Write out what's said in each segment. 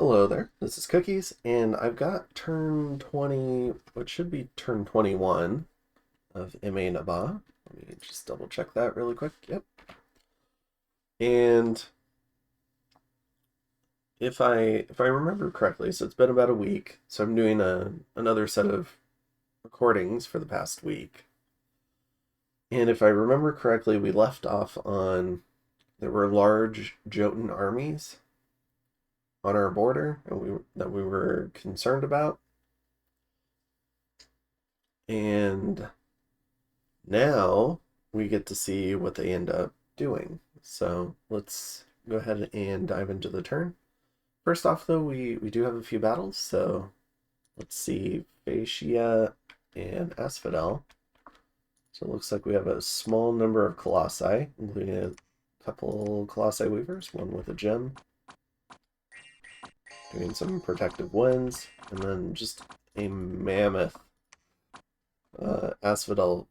Hello there, this is Cookies, and I've got turn 20, what should be turn 21 of M.A. Naba. Let me just double check that really quick. Yep. And if I remember correctly, so it's been about a week, so I'm doing another set of recordings for the past week. And if I remember correctly, we left off on there were large Jotun armies on our border that we were concerned about. And now we get to see what they end up doing. So let's go ahead and dive into the turn. First off, though, we do have a few battles. So let's see, Fascia and Asphodel. So it looks like we have a small number of Colossi, including a couple Colossi Weavers, one with a gem, doing some protective winds, and then just a mammoth Asphodel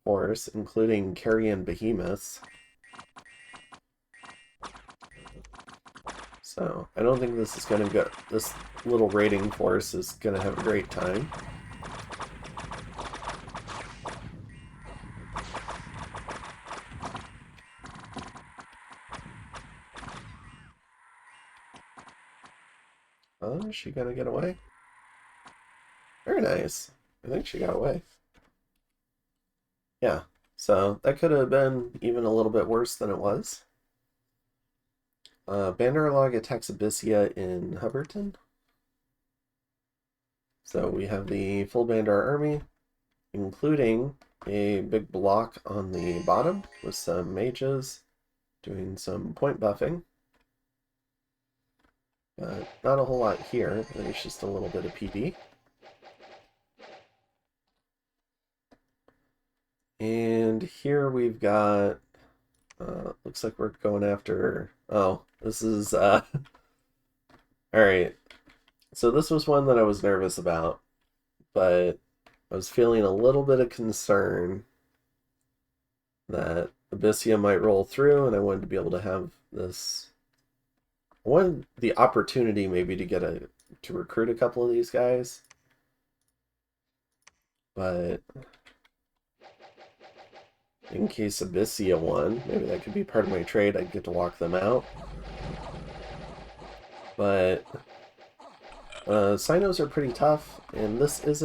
force, including carrion behemoths. So I don't think this is going to go. This little raiding force is going to have a great time. Oh, is she going to get away? Very nice. I think she got away. Yeah, so that could have been even a little bit worse than it was. Banderlog attacks Abyssia in Hubbardton. So we have the full Bandar army, including a big block on the bottom with some mages doing some point buffing. But not a whole lot here. There's just a little bit of PD. And here we've got, looks like we're going after, oh, this is, all right. So this was one that I was nervous about, but I was feeling a little bit of concern that Abyssia might roll through, and I wanted to be able to have this, I wanted the opportunity maybe to recruit a couple of these guys, but in case Abyssia won, maybe that could be part of my trade. I'd get to walk them out. But Sinos are pretty tough, and this is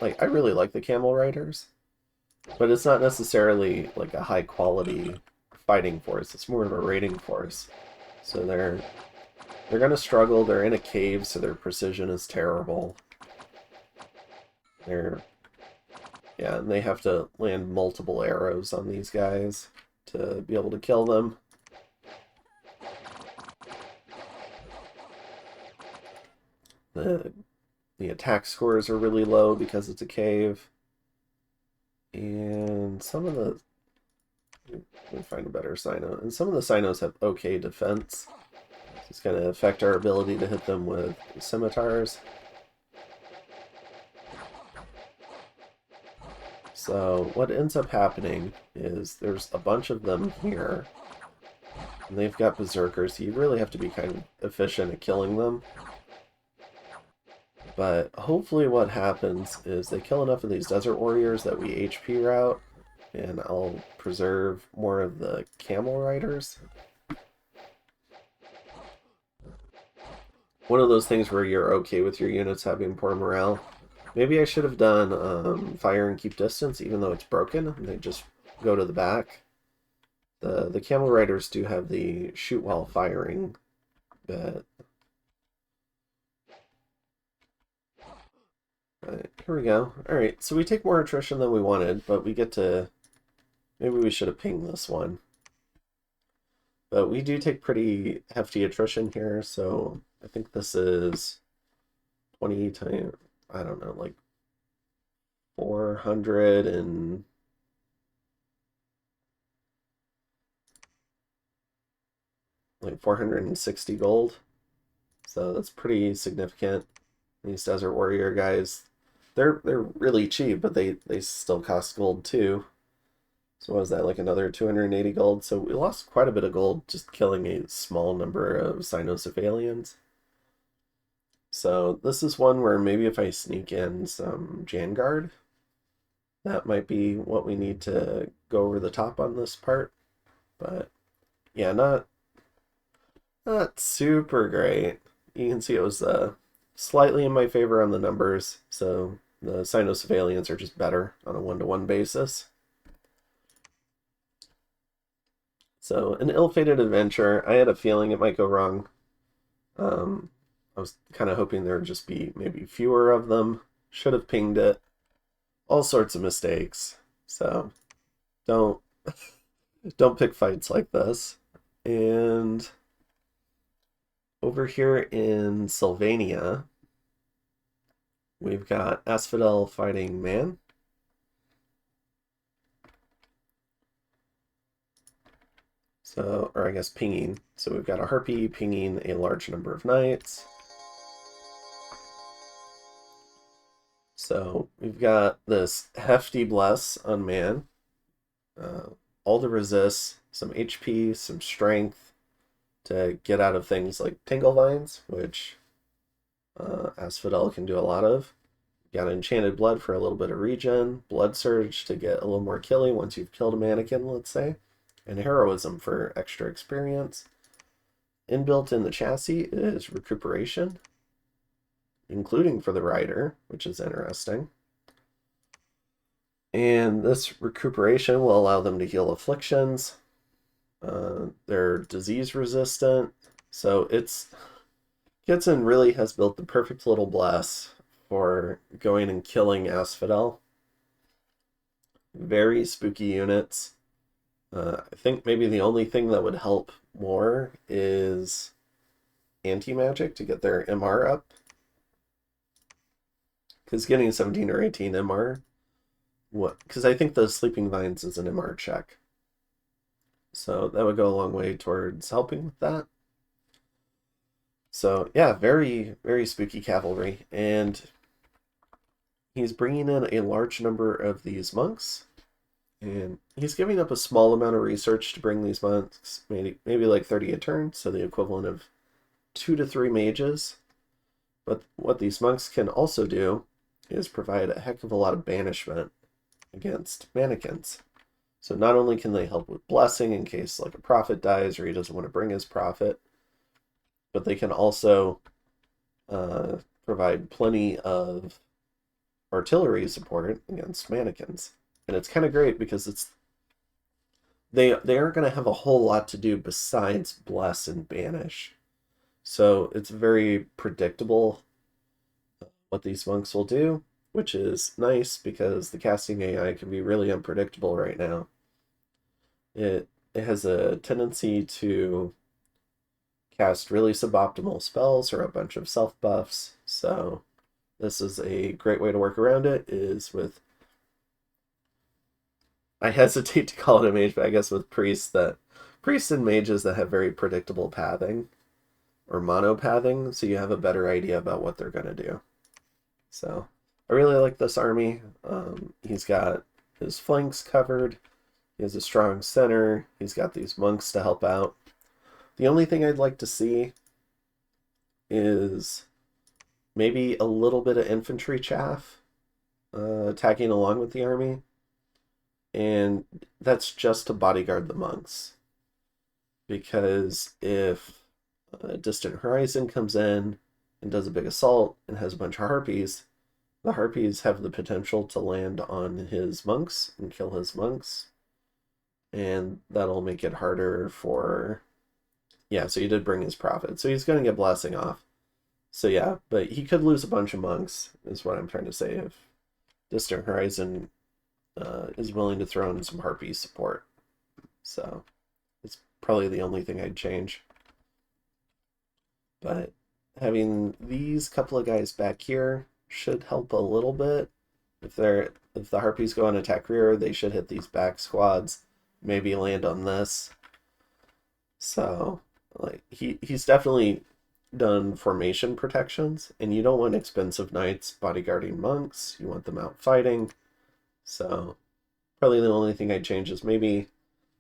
like, I really like the Camel Riders, but it's not necessarily like a high quality fighting force. It's more of a raiding force. So they're gonna struggle. They're in a cave, so their precision is terrible. Yeah, and they have to land multiple arrows on these guys to be able to kill them. The attack scores are really low because it's a cave. And some of the... Let me find a better Sino. And some of the Sinos have okay defense. So it's going to affect our ability to hit them with scimitars. So what ends up happening is there's a bunch of them here. And they've got berserkers, so you really have to be kind of efficient at killing them. But hopefully what happens is they kill enough of these desert warriors that we HP route, and I'll preserve more of the camel riders. One of those things where you're okay with your units having poor morale. Maybe I should have done fire and keep distance, even though it's broken, and they just go to the back. The camel riders do have the shoot while firing bit. Alright, here we go. Alright, so we take more attrition than we wanted, but we get to... Maybe we should have pinged this one. But we do take pretty hefty attrition here, so I think this is 20 times, I don't know, like 400 and... like 460 gold. So that's pretty significant. These Desert Warrior guys, they're really cheap, but they still cost gold too. So what was that, like another 280 gold? So we lost quite a bit of gold just killing a small number of Cynocephalians. So this is one where maybe if I sneak in some Janguard, that might be what we need to go over the top on this part. But yeah, not super great. You can see it was slightly in my favor on the numbers, so the Cynocephalians are just better on a one-to-one basis. So an ill-fated adventure. I had a feeling it might go wrong. I was kind of hoping there would just be maybe fewer of them. Should have pinged it. All sorts of mistakes. So don't don't pick fights like this. And over here in Sylvania, we've got Asphodel fighting Man. So, or I guess pinging. So we've got a Harpy pinging a large number of knights. So we've got this hefty bless on Man. All the resists, some HP, some strength to get out of things like Tingle Vines, which Asphodel can do a lot of. Got Enchanted Blood for a little bit of regen, Blood Surge to get a little more killy once you've killed a mannequin, let's say, and Heroism for extra experience. Inbuilt in the chassis is Recuperation, including for the rider, which is interesting. And this Recuperation will allow them to heal afflictions. They're disease resistant, so Kitson really has built the perfect little bless for going and killing Asphodel. Very spooky units. I think maybe the only thing that would help more is anti-magic to get their MR up. Because getting 17 or 18 MR, because I think the Sleeping Vines is an MR check. So that would go a long way towards helping with that. So yeah, very, very spooky cavalry. And he's bringing in a large number of these monks. And he's giving up a small amount of research to bring these monks, maybe like 30 a turn, so the equivalent of 2 to 3 mages. But what these monks can also do is provide a heck of a lot of banishment against mannequins. So not only can they help with blessing in case like a prophet dies or he doesn't want to bring his prophet, but they can also provide plenty of artillery support against mannequins. And it's kind of great because they aren't going to have a whole lot to do besides bless and banish. So it's very predictable what these monks will do, which is nice because the casting AI can be really unpredictable right now. It has a tendency to cast really suboptimal spells or a bunch of self buffs. So this is a great way to work around it, is with, I hesitate to call it a mage, but I guess with priests and mages that have very predictable pathing or mono-pathing, so you have a better idea about what they're going to do. So I really like this army. He's got his flanks covered. He has a strong center. He's got these monks to help out. The only thing I'd like to see is maybe a little bit of infantry chaff attacking along with the army. And that's just to bodyguard the monks. Because if Distant Horizon comes in and does a big assault and has a bunch of harpies, the harpies have the potential to land on his monks and kill his monks. And that'll make it harder for... Yeah, so he did bring his prophet. So he's going to get blessing off. So yeah, but he could lose a bunch of monks, is what I'm trying to say, if Distant Horizon is willing to throw in some harpy support. So it's probably the only thing I'd change. But having these couple of guys back here should help a little bit. If the harpies go on attack rear, they should hit these back squads, maybe land on this. So like he's definitely done formation protections, and you don't want expensive knights bodyguarding monks. You want them out fighting. So probably the only thing I'd change is maybe,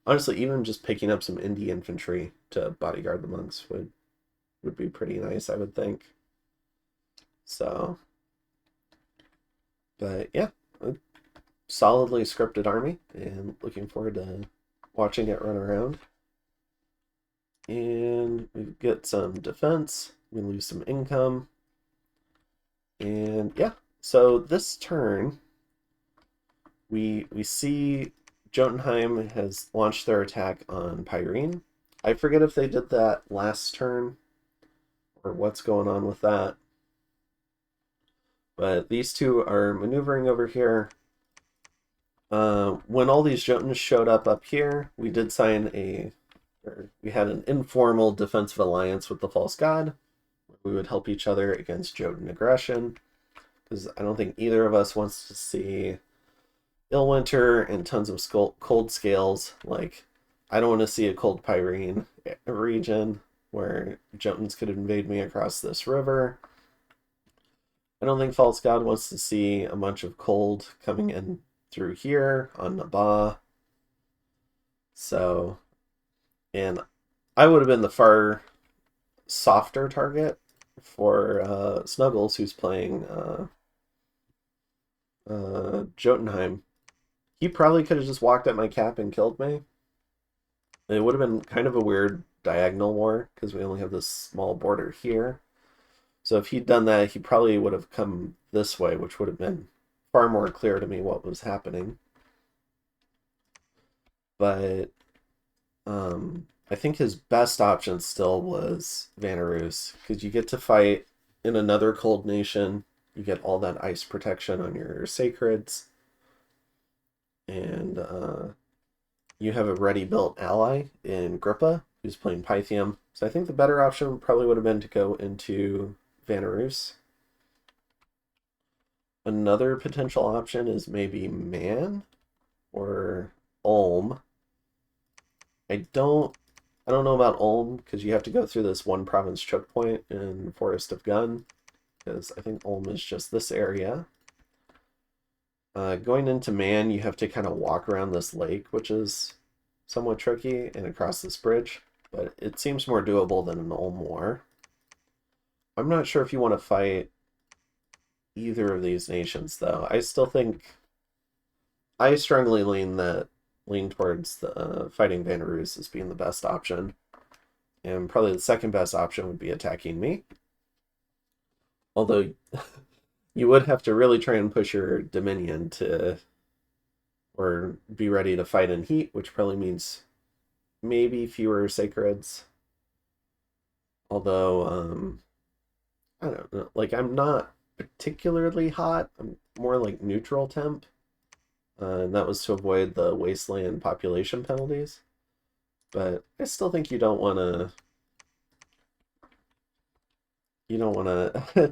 honestly, even just picking up some indie infantry to bodyguard the monks would be pretty nice, I would think. So, but yeah, a solidly scripted army, and looking forward to watching it run around. And we get some defense, we lose some income, and yeah. So this turn, we see Jotunheim has launched their attack on Pyrene. I forget if they did that last turn or what's going on with that. But these two are maneuvering over here. When all these Jotuns showed up here, we did sign we had an informal defensive alliance with the False God. We would help each other against Jotun aggression, because I don't think either of us wants to see Illwinter and tons of cold scales. Like, I don't want to see a cold Pyrene region where Jotuns could invade me across this river. I don't think False God wants to see a bunch of cold coming in through here on Nabah. So, and I would have been the far softer target for Snuggles, who's playing Jotunheim. He probably could have just walked at my cap and killed me. It would have been kind of a weird diagonal war, because we only have this small border here. So if he'd done that, he probably would have come this way, which would have been far more clear to me what was happening. But I think his best option still was Vanarus, because you get to fight in another cold nation. You get all that ice protection on your sacreds. And you have a ready-built ally in Grippa, who's playing Pythium. So I think the better option probably would have been to go into Vanarus. Another potential option is maybe Man or Ulm. I don't know about Ulm, because you have to go through this one province choke point in Forest of Gun, because I think Ulm is just this area. Going into Man, you have to kind of walk around this lake, which is somewhat tricky, and across this bridge, but it seems more doable than an Ulm war. I'm not sure if you want to fight either of these nations, though. I still think I strongly lean towards the fighting Vanarus as being the best option, and probably the second best option would be attacking me. Although you would have to really try and push your Dominion to, or be ready to fight in heat, which probably means maybe fewer sacreds. Although, I don't know, like, I'm not particularly hot. I'm more like neutral temp. And that was to avoid the wasteland population penalties. But I still think you don't want to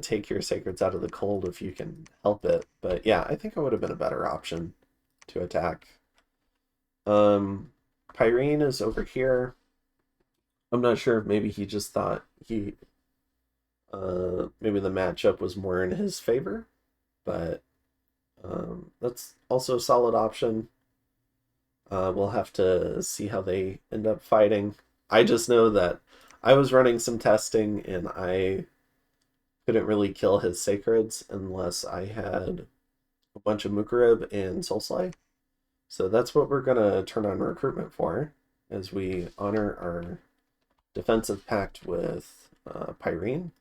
take your sacreds out of the cold if you can help it. But yeah, I think it would have been a better option to attack. Pyrene is over here. I'm not sure if maybe he just thought maybe the matchup was more in his favor, but that's also a solid option. We'll have to see how they end up fighting. I just know that I was running some testing, and I couldn't really kill his sacreds unless I had a bunch of Mukarib and Soulslay. So that's what we're going to turn on recruitment for, as we honor our defensive pact with Pyrene.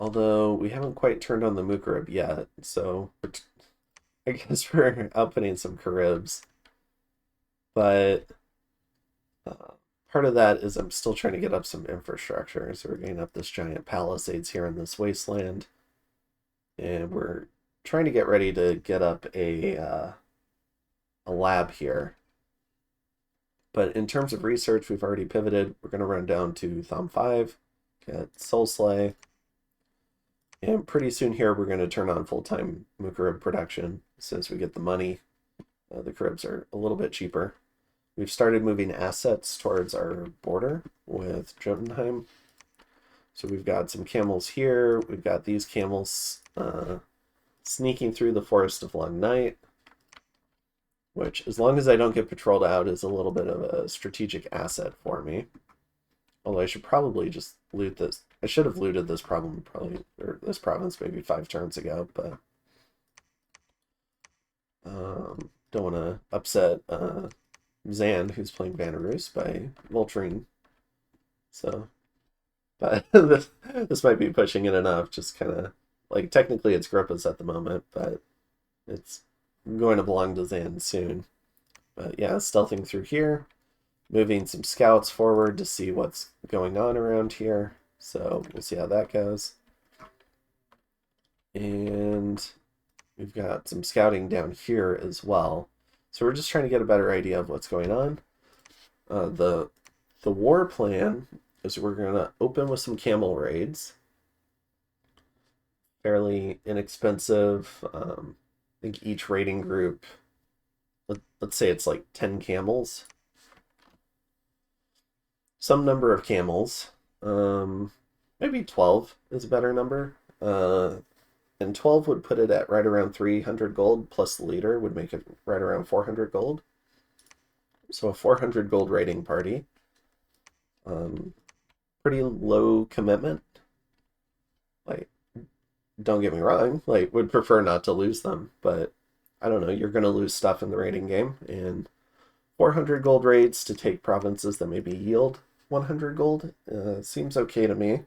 Although we haven't quite turned on the Mukarib yet, so I guess we're outputting some Caribs. But part of that is I'm still trying to get up some infrastructure. So we're getting up this giant palisades here in this wasteland. And we're trying to get ready to get up a lab here. But in terms of research, we've already pivoted. We're going to run down to Thom 5, get Soulslay. And pretty soon here, we're going to turn on full-time Mukarib production since we get the money. The Caribs are a little bit cheaper. We've started moving assets towards our border with Jotunheim. So we've got some camels here. We've got these camels sneaking through the Forest of Long Night. which, as long as I don't get patrolled out, is a little bit of a strategic asset for me. Although I should probably just loot this. I should have looted this or this province maybe 5 turns ago, but don't want to upset Zan, who's playing Vanarus, by vulturing. So, but this might be pushing it enough. Just kind of like technically it's Grippa's at the moment, but it's going to belong to Zan soon. But yeah, stealthing through here, moving some scouts forward to see what's going on around here. So we'll see how that goes. And we've got some scouting down here as well. So we're just trying to get a better idea of what's going on. The war plan is we're going to open with some camel raids. Fairly inexpensive. I think each raiding group, let's say it's like 10 camels. Some number of camels. Maybe 12 is a better number. And 12 would put it at right around 300 gold, plus the leader would make it right around 400 gold. So a 400 gold raiding party. Pretty low commitment. Like, don't get me wrong, like, would prefer not to lose them, but I don't know, you're going to lose stuff in the raiding game, and 400 gold raids to take provinces that maybe yield 100 gold seems okay to me.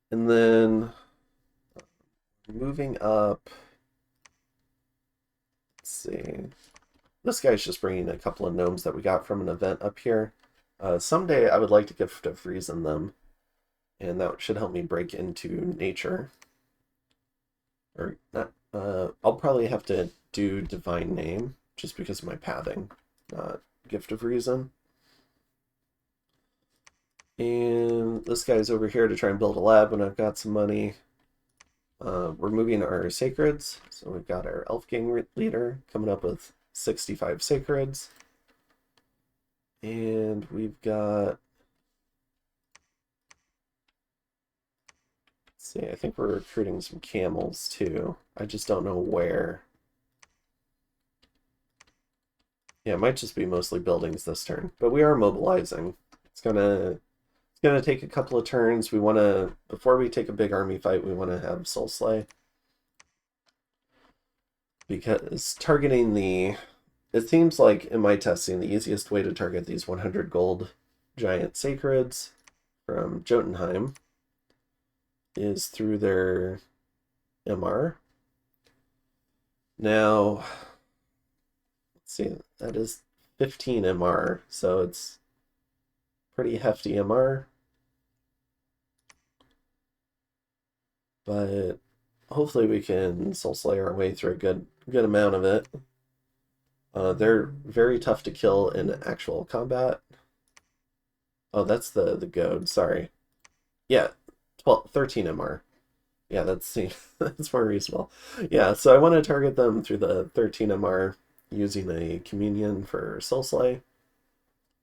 And then moving up, let's see. This guy's just bringing a couple of gnomes that we got from an event up here. Someday I would like to gift of reason them, and that should help me break into nature. Or not. I'll probably have to do divine name just because of my pathing, not gift of reason. And this guy's over here to try and build a lab when I've got some money. We're moving our sacreds. So we've got our elf gang leader coming up with 65 sacreds. And we've got, let's see, I think we're recruiting some camels too. I just don't know where. Yeah, it might just be mostly buildings this turn, but we are mobilizing. It's gonna take a couple of turns. We want to, before we take a big army fight, we want to have Soul Slay. Because targeting it seems like in my testing, the easiest way to target these 100 gold giant sacreds from Jotunheim is through their MR. Now, let's see, that is 15 MR, so it's pretty hefty MR. But hopefully we can Soul Slay our way through a good amount of it. They're very tough to kill in actual combat. Oh, that's the goad, sorry. Yeah, 13 MR. Yeah, that's more reasonable. Yeah, so I want to target them through the 13 MR using a communion for Soul Slay.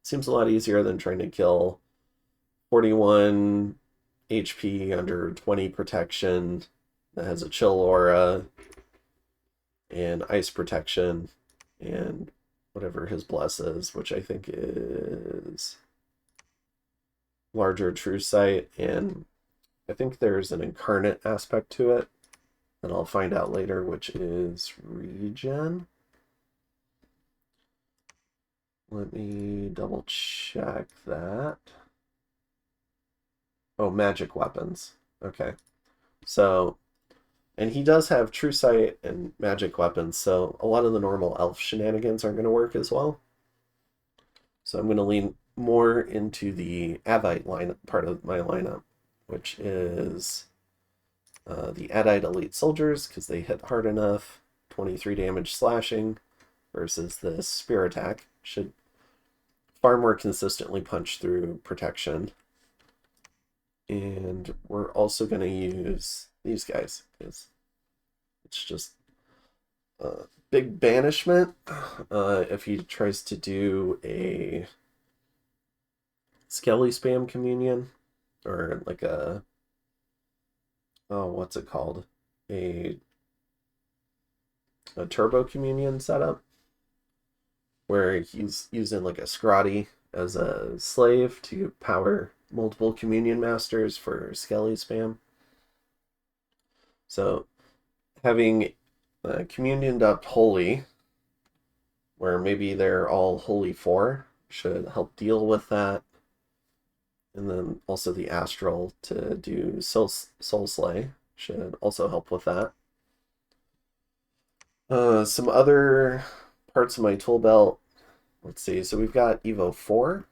Seems a lot easier than trying to kill 41 HP under 20 protection that has a chill aura and ice protection and whatever his bless is, which I think is larger true sight, and I think there's an incarnate aspect to it that I'll find out later, which is regen. Let me double check that. Oh, magic weapons. Okay. So, and he does have true sight and magic weapons, so a lot of the normal elf shenanigans aren't going to work as well. So I'm going to lean more into the Adite part of my lineup, which is the Adite Elite Soldiers, because they hit hard enough, 23 damage slashing, versus the Spear Attack. Should far more consistently punch through protection. And we're also going to use these guys, because it's just big banishment. If he tries to do a Skelly Spam Communion, or like a, oh, what's it called? A a Turbo Communion setup where he's using like a Scrotty as a slave to power multiple Communion Masters for Skelly spam. So having communioned up Holy, where maybe they're all Holy 4, should help deal with that. And then also the Astral to do Soul Slay should also help with that. Some other parts of my tool belt. Let's see. So we've got Evo 4.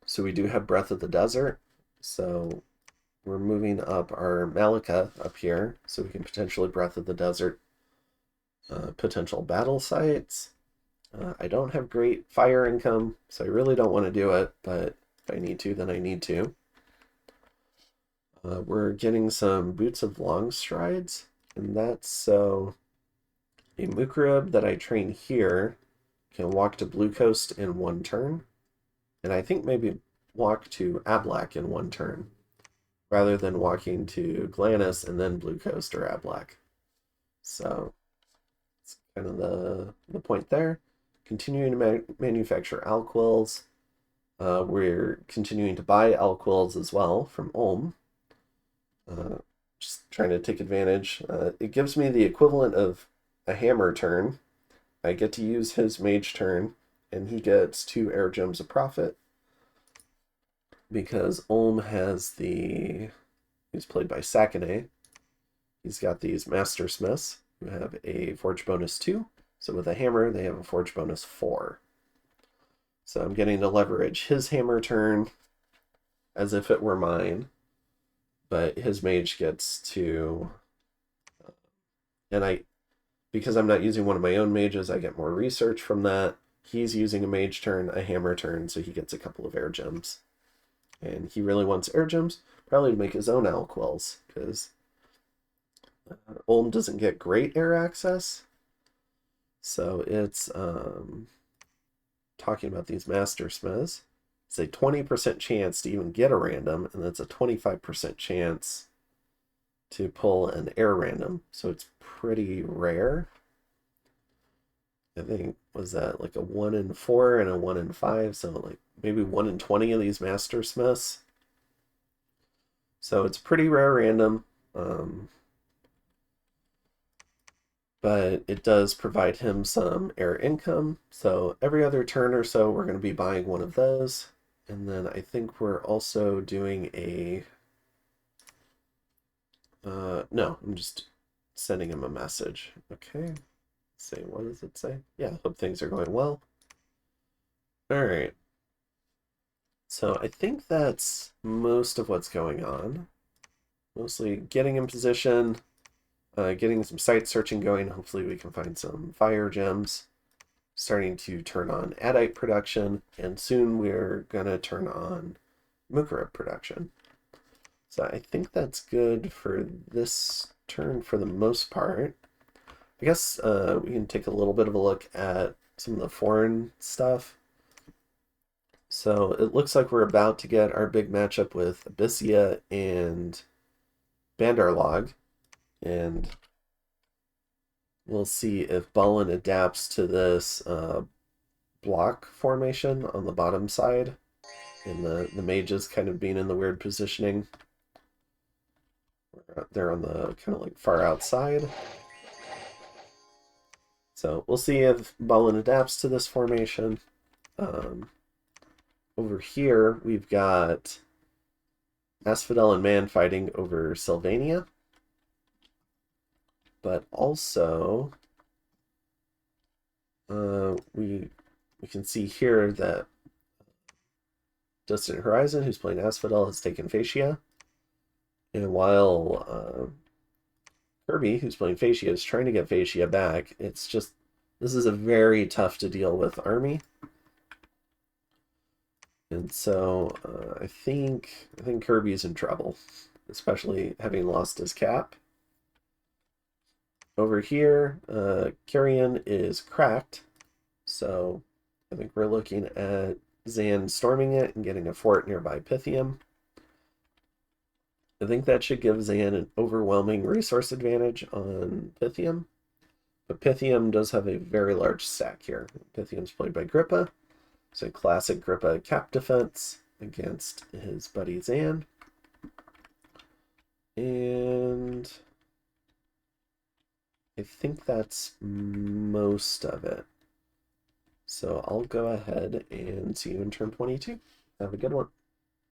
So we do have Breath of the Desert. So we're moving up our Malika up here so we can potentially Breath of the Desert potential battle sites. I don't have great fire income, so I really don't want to do it, but if I need to, then I need to. We're getting some Boots of Long Strides, and that's so a Mukarib that I train here can walk to Blue Coast in 1 turn, and I think maybe walk to Ablak in 1 turn, rather than walking to Glanis and then Blue Coast or Ablak. So it's kind of the point there. Continuing to manufacture Alquills. We're continuing to buy Alquills as well from Ulm. Just trying to take advantage. It gives me the equivalent of a hammer turn. I get to use his mage turn, and he gets 2 air gems of profit. Because Ulm has he's played by Sakane. He's got these Master Smiths who have a Forge bonus 2. So with a hammer, they have a Forge bonus 4. So I'm getting to leverage his hammer turn as if it were mine. But his mage gets to... and because I'm not using one of my own mages, I get more research from that. He's using a mage turn, a hammer turn, so he gets a couple of air gems. And he really wants air gems, probably to make his own Alquills, because Ulm doesn't get great air access. So it's talking about these Master Smiths. It's a 20% chance to even get a random, and that's a 25% chance to pull an air random. So it's pretty rare. I think, was that like a 1 in 4 and a 1 in 5? So like maybe 1 in 20 of these Master Smiths. So it's pretty rare random. But it does provide him some air income. So every other turn or so, we're going to be buying one of those. And then I think we're also doing a... no, I'm just sending him a message. Okay. Let's see, what does it say? Yeah, hope things are going well. All right. So I think that's most of what's going on. Mostly getting in position, getting some site searching going. Hopefully we can find some fire gems. Starting to turn on Adite production, and soon we're going to turn on Mukarib production. So I think that's good for this turn for the most part. I guess we can take a little bit of a look at some of the foreign stuff. So it looks like we're about to get our big matchup with Abyssia and Bandarlog, and we'll see if Balin adapts to this block formation on the bottom side, and the mages kind of being in the weird positioning. They're on the kind of like far outside. So we'll see if Balin adapts to this formation. Over here, we've got Asphodel and Man fighting over Sylvania. But also, we can see here that Distant Horizon, who's playing Asphodel, has taken Fascia. And while Kirby, who's playing Fascia, is trying to get Fascia back, it's just, this is a very tough to deal with army. And so I think Kirby's in trouble, especially having lost his cap. Over here, Carrion is cracked, so I think we're looking at Zan storming it and getting a fort nearby Pythium. I think that should give Zan an overwhelming resource advantage on Pythium, But Pythium does have a very large stack here. Pythium's played by Grippa. So classic Grippa cap defense against his buddy Zan. And I think that's most of it. So I'll go ahead and see you in turn 22. Have a good one.